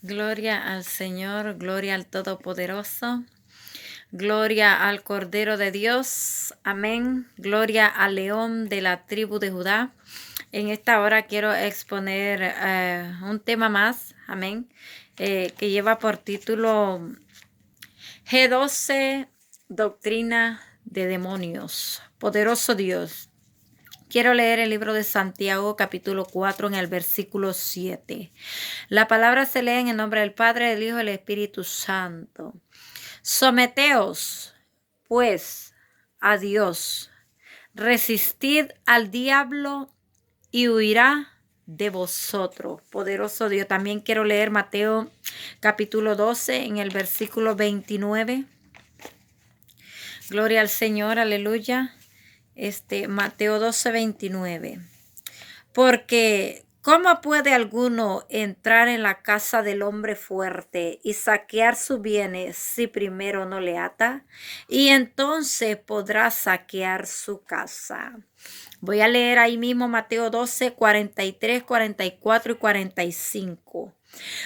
Gloria al Señor, gloria al Todopoderoso, gloria al Cordero de Dios, amén, gloria al León de la tribu de Judá. En esta hora quiero exponer un tema más, amén, que lleva por título G12, Doctrina de Demonios. Poderoso Dios. Quiero leer el libro de Santiago, capítulo 4, en el versículo 7. La palabra se lee en el nombre del Padre, del Hijo y del Espíritu Santo. Someteos, pues, a Dios. Resistid al diablo y huirá de vosotros. Poderoso Dios. También quiero leer Mateo, capítulo 12, en el versículo 29. Gloria al Señor, aleluya. Mateo 12, 29. Porque, ¿cómo puede alguno entrar en la casa del hombre fuerte y saquear sus bienes si primero no le ata? Y entonces podrá saquear su casa. Voy a leer ahí mismo Mateo 12, 43, 44 y 45.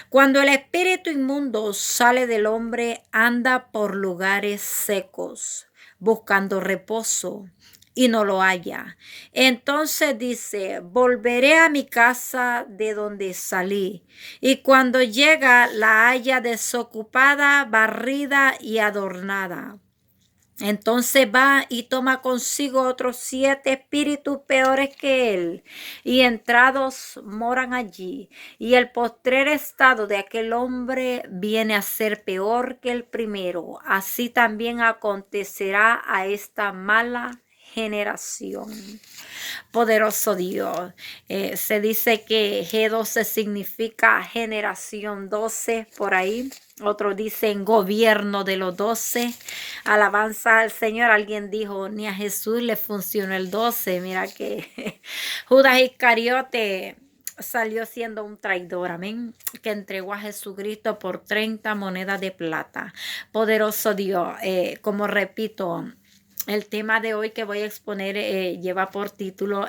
Cuando el espíritu inmundo sale del hombre, anda por lugares secos, buscando reposo, y no lo halla. Entonces dice: volveré a mi casa de donde salí. Y cuando llega, la halla desocupada, barrida y adornada. Entonces va y toma consigo otros 7 espíritus peores que él, y entrados moran allí. Y el postrer estado de aquel hombre viene a ser peor que el primero. Así también acontecerá a esta mala generación. Poderoso Dios. Se dice que G12 significa generación 12 por ahí. Otros dicen gobierno de los 12. Alabanza al Señor. Alguien dijo, ni a Jesús le funcionó el 12. Mira que Judas Iscariote salió siendo un traidor, amén, que entregó a Jesucristo por 30 monedas de plata. Poderoso Dios. Como repito, el tema de hoy que voy a exponer lleva por título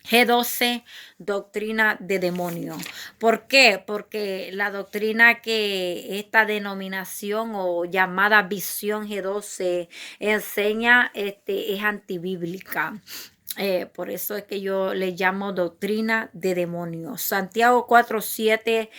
G12, doctrina de demonio. ¿Por qué? Porque la doctrina que esta denominación o llamada visión G12 enseña es antibíblica. Por eso es que yo le llamo doctrina de demonios. Santiago 4:7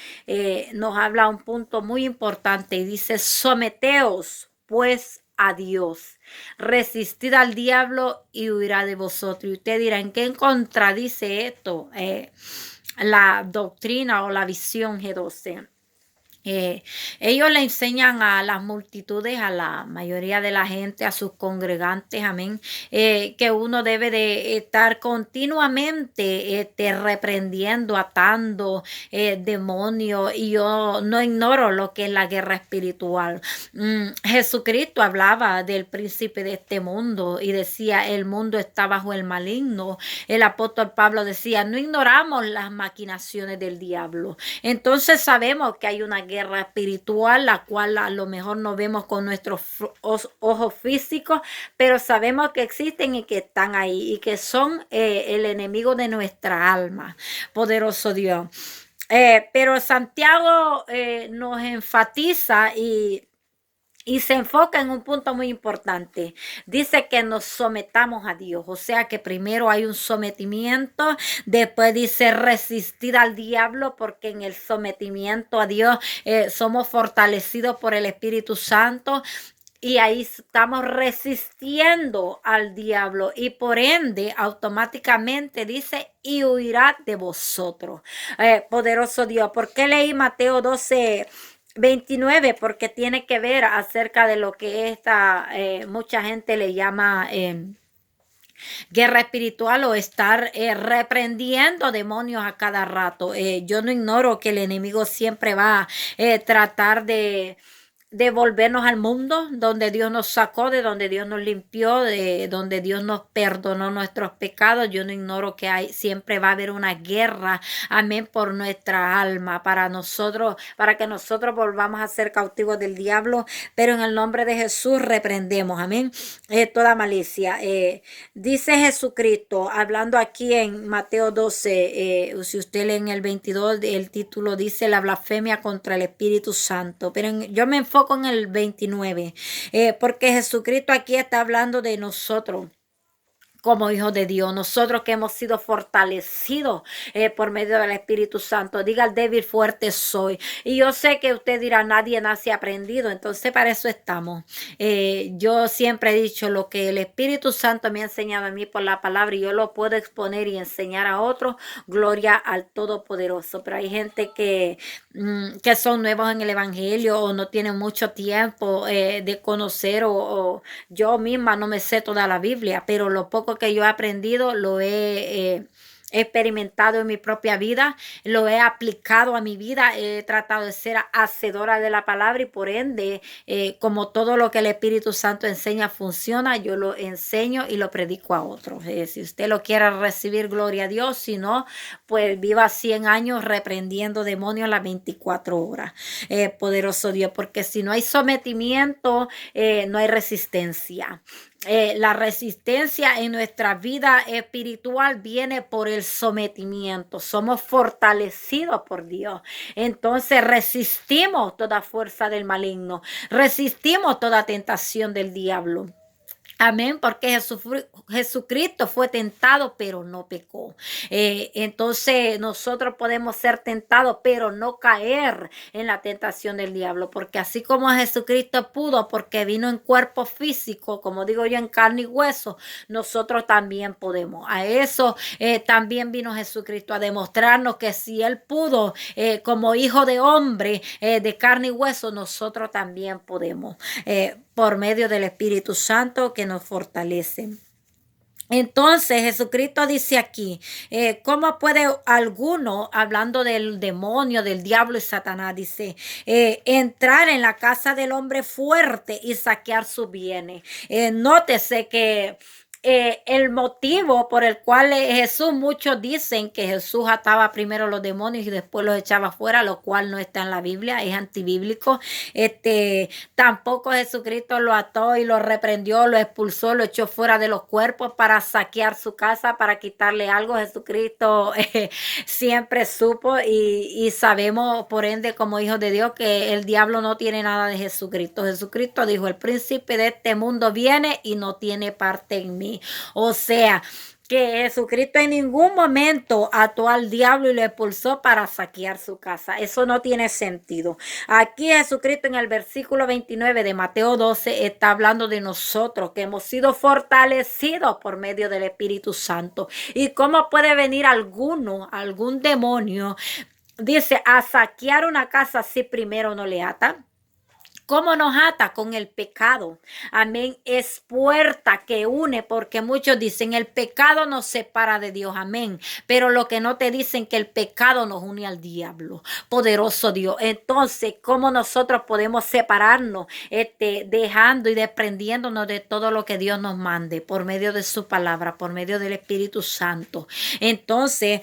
nos habla un punto muy importante y dice: someteos pues a Dios, resistid al diablo y huirá de vosotros. Y usted dirá, ¿en qué contradice esto la doctrina o la visión G12? Ellos le enseñan a las multitudes, a la mayoría de la gente, a sus congregantes, amén, que uno debe de estar continuamente reprendiendo, atando demonios, y yo no ignoro lo que es la guerra espiritual. Jesucristo hablaba del príncipe de este mundo y decía: el mundo está bajo el maligno. El apóstol Pablo decía: no ignoramos las maquinaciones del diablo. Entonces sabemos que hay una guerra espiritual, la cual a lo mejor no vemos con nuestros ojos físicos, pero sabemos que existen y que están ahí y que son el enemigo de nuestra alma. Poderoso Dios. Pero Santiago nos enfatiza y se enfoca en un punto muy importante. Dice que nos sometamos a Dios. O sea que primero hay un sometimiento. Después dice resistir al diablo, porque en el sometimiento a Dios somos fortalecidos por el Espíritu Santo. Y ahí estamos resistiendo al diablo. Y por ende, automáticamente dice: y huirá de vosotros. Poderoso Dios. ¿Por qué leí Mateo 12? 29, porque tiene que ver acerca de lo que mucha gente le llama guerra espiritual, o estar reprendiendo demonios a cada rato. Yo no ignoro que el enemigo siempre va a tratar de de volvernos al mundo donde Dios nos sacó, de donde Dios nos limpió, de donde Dios nos perdonó nuestros pecados. Yo no ignoro que siempre va a haber una guerra, amén, por nuestra alma, para nosotros, para que nosotros volvamos a ser cautivos del diablo, pero en el nombre de Jesús reprendemos, amén, toda malicia. Dice Jesucristo, hablando aquí en Mateo 12, si usted lee en el 22, el título dice la blasfemia contra el Espíritu Santo, pero yo me enfoco en el 29, porque Jesucristo aquí está hablando de nosotros como hijos de Dios, nosotros que hemos sido fortalecidos por medio del Espíritu Santo. Diga al débil, fuerte soy. Y yo sé que usted dirá, nadie nace aprendido, entonces para eso estamos. Yo siempre he dicho, lo que el Espíritu Santo me ha enseñado a mí por la palabra, y yo lo puedo exponer y enseñar a otros, gloria al Todopoderoso. Pero hay gente que son nuevos en el Evangelio o no tienen mucho tiempo de conocer, o yo misma no me sé toda la Biblia, pero lo poco que yo he aprendido lo he experimentado en mi propia vida, lo he aplicado a mi vida, he tratado de ser hacedora de la palabra, y por ende, como todo lo que el Espíritu Santo enseña funciona, yo lo enseño y lo predico a otros. Si usted lo quiere recibir, gloria a Dios; si no, pues viva 100 años reprendiendo demonios las 24 horas. Poderoso Dios, porque si no hay sometimiento, no hay resistencia. La resistencia en nuestra vida espiritual viene por el sometimiento. Somos fortalecidos por Dios. Entonces resistimos toda fuerza del maligno. Resistimos toda tentación del diablo. Amén, porque Jesucristo fue tentado, pero no pecó. Entonces nosotros podemos ser tentados, pero no caer en la tentación del diablo, porque así como Jesucristo pudo, porque vino en cuerpo físico, como digo yo, en carne y hueso, nosotros también podemos. A eso también vino Jesucristo, a demostrarnos que si Él pudo, como hijo de hombre, de carne y hueso, nosotros también podemos. Por medio del Espíritu Santo que nos fortalece. Entonces Jesucristo dice aquí, ¿cómo puede alguno, hablando del demonio, del diablo y Satanás, dice, entrar en la casa del hombre fuerte y saquear sus bienes? Nótese que el motivo por el cual Jesús, muchos dicen que Jesús ataba primero los demonios y después los echaba fuera, lo cual no está en la Biblia, es antibíblico. Tampoco Jesucristo lo ató y lo reprendió, lo expulsó, lo echó fuera de los cuerpos para saquear su casa, para quitarle algo. Jesucristo siempre supo y sabemos, por ende, como hijos de Dios, que el diablo no tiene nada de Jesucristo. Jesucristo dijo, el príncipe de este mundo viene y no tiene parte en mí. O sea, que Jesucristo en ningún momento ató al diablo y lo expulsó para saquear su casa. Eso no tiene sentido. Aquí Jesucristo en el versículo 29 de Mateo 12 está hablando de nosotros, que hemos sido fortalecidos por medio del Espíritu Santo. ¿Y cómo puede venir algún demonio, dice, a saquear una casa si primero no le ata? ¿Cómo nos ata? Con el pecado. Amén. Es puerta que une, porque muchos dicen el pecado nos separa de Dios. Amén. Pero lo que no te dicen, que el pecado nos une al diablo. Poderoso Dios. Entonces, ¿cómo nosotros podemos separarnos? Dejando y desprendiéndonos de todo lo que Dios nos mande por medio de su palabra, por medio del Espíritu Santo. Entonces,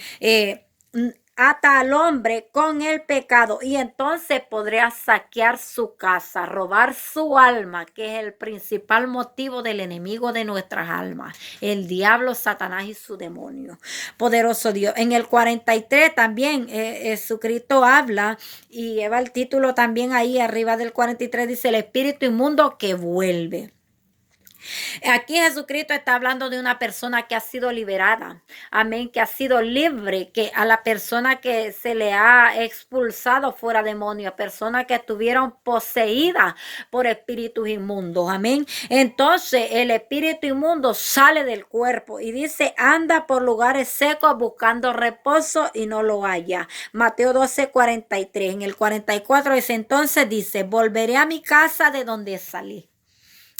ata al hombre con el pecado, y entonces podría saquear su casa, robar su alma, que es el principal motivo del enemigo de nuestras almas, el diablo, Satanás y su demonio. Poderoso Dios. En el 43 también Jesucristo habla, y lleva el título también ahí arriba del 43, dice el espíritu inmundo que vuelve. Aquí Jesucristo está hablando de una persona que ha sido liberada, amén, que ha sido libre, que a la persona que se le ha expulsado fuera demonios, personas que estuvieron poseídas por espíritus inmundos, amén. Entonces el espíritu inmundo sale del cuerpo y dice, anda por lugares secos buscando reposo y no lo halla. Mateo 12, 43. En el 44 dice, entonces dice, volveré a mi casa de donde salí.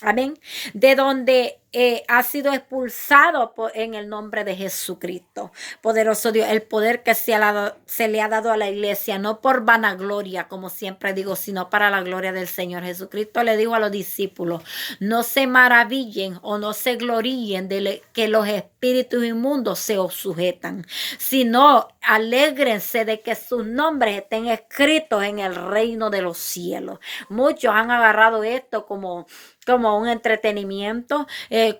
Amén. De donde ha sido expulsado en el nombre de Jesucristo. Poderoso Dios, el poder que se le ha dado a la iglesia, no por vanagloria, como siempre digo, sino para la gloria del Señor. Jesucristo le dijo a los discípulos, no se maravillen o no se gloríen de que los espíritus inmundos se os sujetan, sino alégrense de que sus nombres estén escritos en el reino de los cielos. Muchos han agarrado esto como un entretenimiento,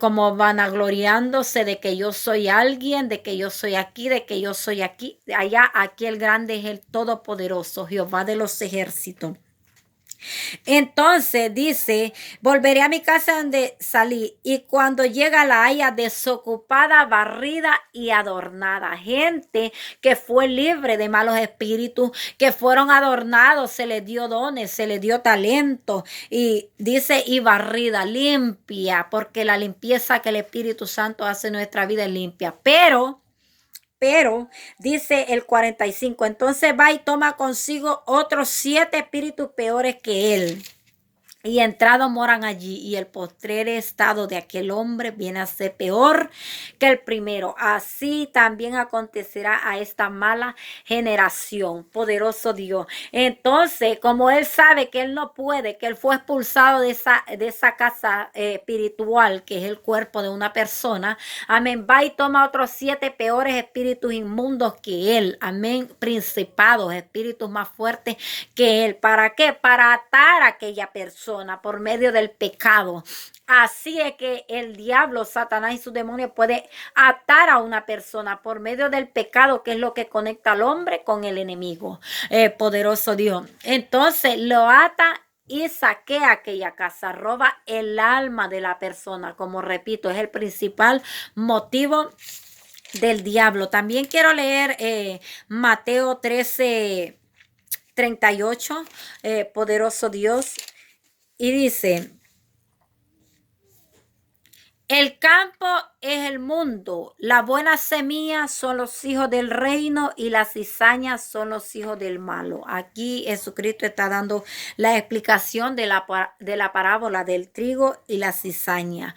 como vanagloriándose de que yo soy alguien, de que yo soy aquí, de que yo soy aquí, allá. Aquí el grande es el todopoderoso, Jehová de los ejércitos. Entonces dice, volveré a mi casa donde salí, y cuando llega la haya desocupada, barrida y adornada. Gente que fue libre de malos espíritus, que fueron adornados, se les dio dones, se les dio talento, y dice, y barrida, limpia, porque la limpieza que el Espíritu Santo hace en nuestra vida es limpia. Pero dice el 45, entonces va y toma consigo otros 7 espíritus peores que él. Y entrados moran allí, y el postrer estado de aquel hombre viene a ser peor que el primero. Así también acontecerá a esta mala generación. Poderoso Dios. Entonces, como él sabe que él no puede, que él fue expulsado de esa casa espiritual, que es el cuerpo de una persona, amén, va y toma otros 7 peores espíritus inmundos que él, amén, principados, espíritus más fuertes que él. ¿Para qué? Para atar a aquella persona por medio del pecado. Así es que el diablo, Satanás y sus demonios puede atar a una persona por medio del pecado, que es lo que conecta al hombre con el enemigo. Poderoso Dios. Entonces lo ata y saquea aquella casa, roba el alma de la persona. Como repito, es el principal motivo del diablo. También quiero leer Mateo 13:38, poderoso Dios. Y dice, el campo es el mundo, la buena semilla son los hijos del reino y las cizañas son los hijos del malo. Aquí Jesucristo está dando la explicación de la parábola del trigo y la cizaña.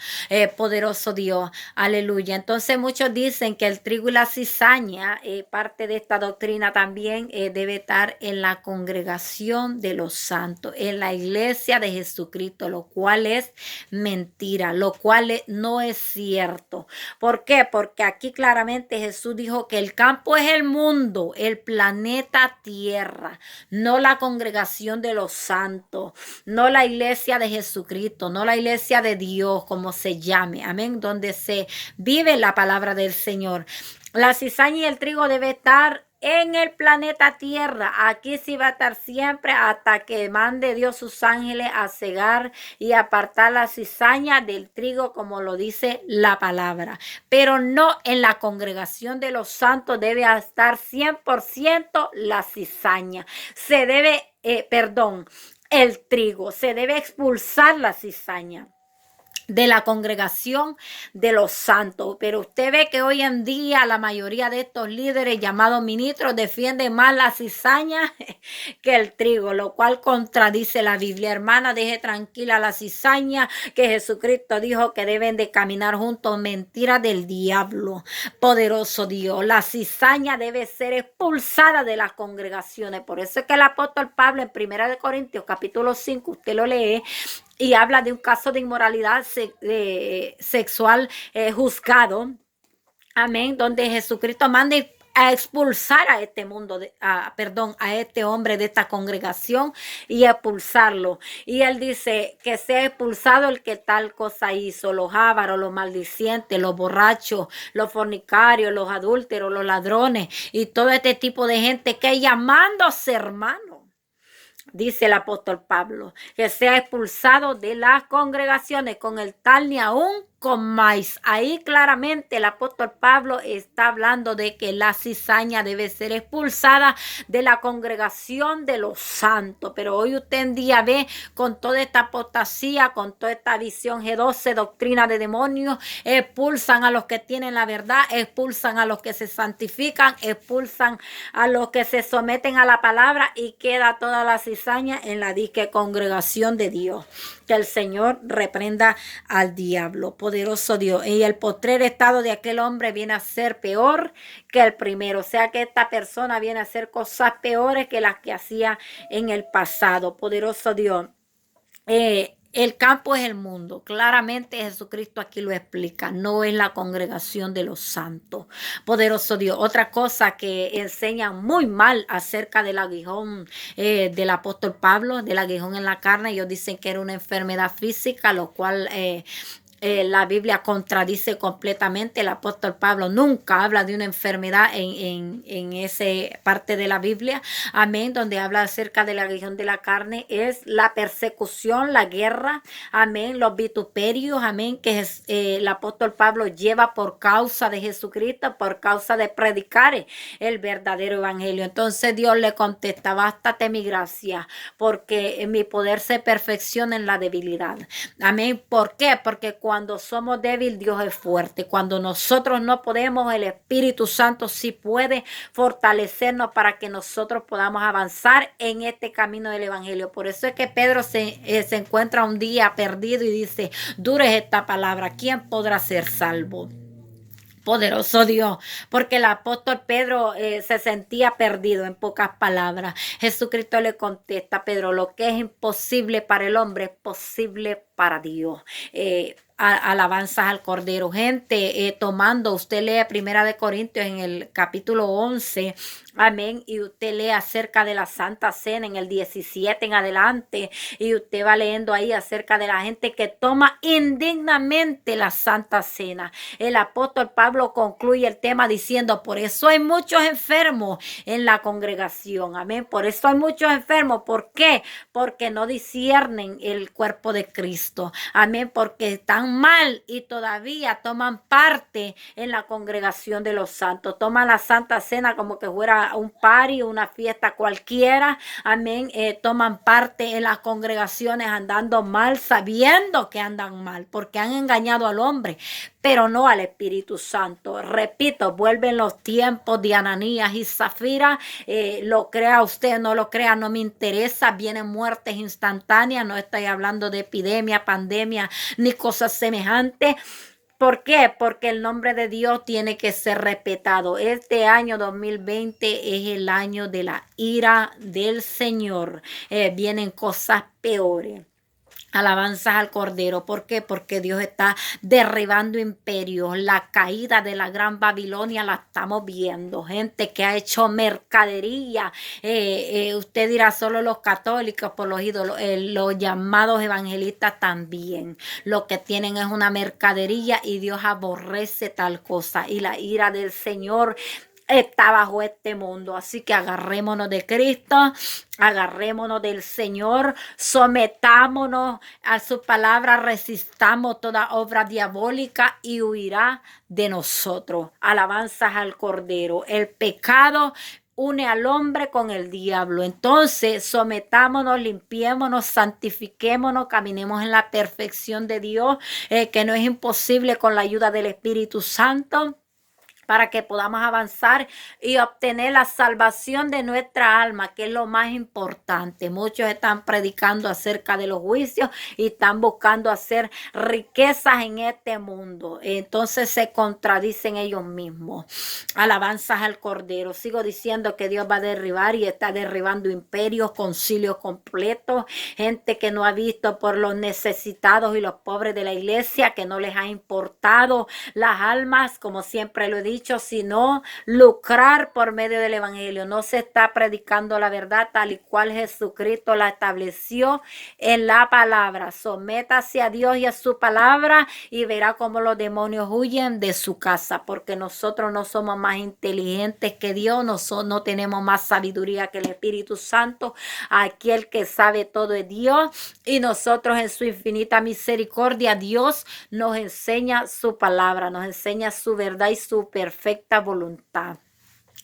Poderoso Dios, aleluya. Entonces muchos dicen que el trigo y la cizaña, parte de esta doctrina también debe estar en la congregación de los santos, en la iglesia de Jesucristo, lo cual es mentira, lo cual no es cierto. ¿Por qué? Porque aquí claramente Jesús dijo que el campo es el mundo, el planeta Tierra, no la congregación de los santos, no la iglesia de Jesucristo, no la iglesia de Dios, como se llame, amén, donde se vive la palabra del Señor. La cizaña y el trigo debe estar en el planeta Tierra. Aquí sí va a estar siempre hasta que mande Dios sus ángeles a cegar y apartar la cizaña del trigo, como lo dice la palabra. Pero no en la congregación de los santos debe estar 100% la cizaña. Se debe, el trigo. Se debe expulsar la cizaña de la congregación de los santos. Pero usted ve que hoy en día la mayoría de estos líderes llamados ministros defienden más la cizaña que el trigo, lo cual contradice la Biblia. Hermana, deje tranquila la cizaña, que Jesucristo dijo que deben de caminar juntos. Mentira del diablo. Poderoso Dios, la cizaña debe ser expulsada de las congregaciones. Por eso es que el apóstol Pablo en 1 Corintios capítulo 5, usted lo lee, y habla de un caso de inmoralidad sexual juzgado, amén, donde Jesucristo manda a expulsar a este a este hombre de esta congregación y expulsarlo. Y él dice que sea expulsado el que tal cosa hizo, los ávaros, los maldicientes, los borrachos, los fornicarios, los adúlteros, los ladrones y todo este tipo de gente que llamándose hermanos, dice el apóstol Pablo, que sea expulsado de las congregaciones, con el tal ni aún comáis. Ahí claramente el apóstol Pablo está hablando de que la cizaña debe ser expulsada de la congregación de los santos. Pero hoy usted en día ve con toda esta apostasía, con toda esta visión G12, doctrina de demonios, expulsan a los que tienen la verdad, expulsan a los que se santifican, expulsan a los que se someten a la palabra, y queda toda la cizaña en la disque congregación de Dios. Que el Señor reprenda al diablo. poderoso Dios. Y el postrer estado de aquel hombre viene a ser peor que el primero. O sea que esta persona viene a hacer cosas peores que las que hacía en el pasado. Poderoso Dios. El campo es el mundo. Claramente Jesucristo aquí lo explica. No es la congregación de los santos. Poderoso Dios. Otra cosa que enseñan muy mal acerca del aguijón del apóstol Pablo, del aguijón en la carne. Ellos dicen que era una enfermedad física, lo cual la Biblia contradice completamente. El apóstol Pablo nunca habla de una enfermedad en esa parte de la Biblia. Amén. Donde habla acerca de la aguijón de la carne es la persecución, la guerra. Amén. Los vituperios. Amén. Que el apóstol Pablo lleva por causa de Jesucristo, por causa de predicar el verdadero evangelio. Entonces Dios le contesta: bástate mi gracia, porque mi poder se perfecciona en la debilidad. Amén. ¿Por qué? Porque cuando somos débiles, Dios es fuerte. Cuando nosotros no podemos, el Espíritu Santo sí puede fortalecernos para que nosotros podamos avanzar en este camino del Evangelio. Por eso es que Pedro se encuentra un día perdido y dice: dura es esta palabra, ¿quién podrá ser salvo? Poderoso Dios, porque el apóstol Pedro se sentía perdido, en pocas palabras. Jesucristo le contesta: Pedro, lo que es imposible para el hombre es posible para Dios. Alabanzas al Cordero. Gente, tomando, usted lee Primera de Corintios en el capítulo 11, amén, y usted lee acerca de la Santa Cena en el 17 en adelante, y usted va leyendo ahí acerca de la gente que toma indignamente la Santa Cena. El apóstol Pablo concluye el tema diciendo: por eso hay muchos enfermos en la congregación, amén, por eso hay muchos enfermos. ¿Por qué? Porque no disciernen el cuerpo de Cristo, amén, porque están mal y todavía toman parte en la congregación de los santos. Toman la Santa Cena como que fuera un party, una fiesta cualquiera, amén. Toman parte en las congregaciones andando mal, sabiendo que andan mal, porque han engañado al hombre, pero no al Espíritu Santo. Repito, vuelven los tiempos de Ananías y Zafira. Lo crea usted, no lo crea, no me interesa. Vienen muertes instantáneas. No estoy hablando de epidemia, pandemia, ni cosas semejantes. ¿Por qué? Porque el nombre de Dios tiene que ser respetado. Este año 2020 es el año de la ira del Señor. Vienen cosas peores. Alabanzas al Cordero. ¿Por qué? Porque Dios está derribando imperios. La caída de la gran Babilonia la estamos viendo. Gente que ha hecho mercadería. Usted dirá solo los católicos por los ídolos. Los llamados evangelistas también. Lo que tienen es una mercadería y Dios aborrece tal cosa. Y la ira del Señor está bajo este mundo. Así que agarrémonos de Cristo, agarrémonos del Señor, sometámonos a su palabra, resistamos toda obra diabólica y huirá de nosotros. Alabanzas al Cordero. El pecado une al hombre con el diablo. Entonces, sometámonos, limpiémonos, santifiquémonos, caminemos en la perfección de Dios, que no es imposible con la ayuda del Espíritu Santo, para que podamos avanzar y obtener la salvación de nuestra alma, que es lo más importante. Muchos están predicando acerca de los juicios y están buscando hacer riquezas en este mundo. Entonces se contradicen ellos mismos. Alabanzas al Cordero. Sigo diciendo que Dios va a derribar y está derribando imperios, concilios completos, gente que no ha visto por los necesitados y los pobres de la iglesia, que no les ha importado las almas, como siempre lo he dicho, sino lucrar por medio del evangelio. No se está predicando la verdad tal y cual Jesucristo la estableció en la palabra. Sométase a Dios y a su palabra y verá cómo los demonios huyen de su casa, porque nosotros no somos más inteligentes que Dios, no tenemos más sabiduría que el Espíritu Santo. Aquel que sabe todo es Dios, y nosotros en su infinita misericordia Dios nos enseña su palabra, nos enseña su verdad y su perfecta voluntad.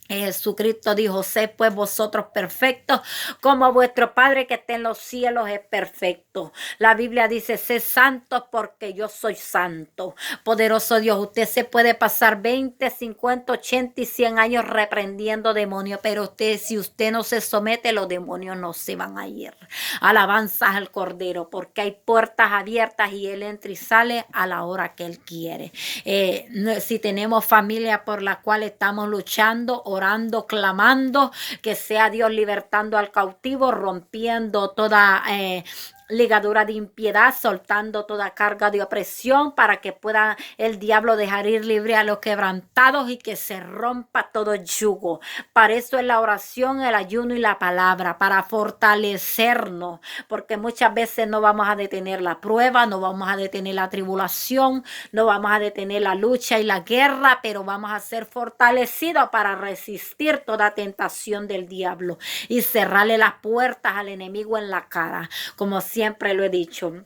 Jesucristo dijo, sé pues vosotros perfectos, como vuestro Padre que está en los cielos es perfecto. La Biblia dice, sé santo porque yo soy santo. Poderoso Dios, usted se puede pasar 20, 50, 80 y 100 años reprendiendo demonios, pero si usted no se somete, los demonios no se van a ir. Alabanzas al Cordero, porque hay puertas abiertas y Él entra y sale a la hora que Él quiere. Si tenemos familia por la cual estamos luchando, orando, clamando, que sea Dios libertando al cautivo, rompiendo toda ligadura de impiedad, soltando toda carga de opresión para que pueda el diablo dejar ir libre a los quebrantados y que se rompa todo yugo. Para eso es la oración, el ayuno y la palabra, para fortalecernos, porque muchas veces no vamos a detener la prueba, no vamos a detener la tribulación, no vamos a detener la lucha y la guerra, pero vamos a ser fortalecidos para resistir toda tentación del diablo y cerrarle las puertas al enemigo en la cara, como siempre lo he dicho.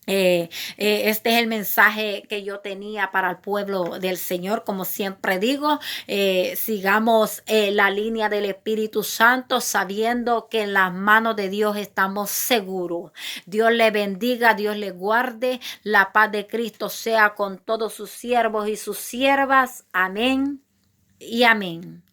Este es el mensaje que yo tenía para el pueblo del Señor. Como siempre digo, sigamos la línea del Espíritu Santo sabiendo que en las manos de Dios estamos seguros. Dios le bendiga, Dios le guarde. La paz de Cristo sea con todos sus siervos y sus siervas. Amén y amén.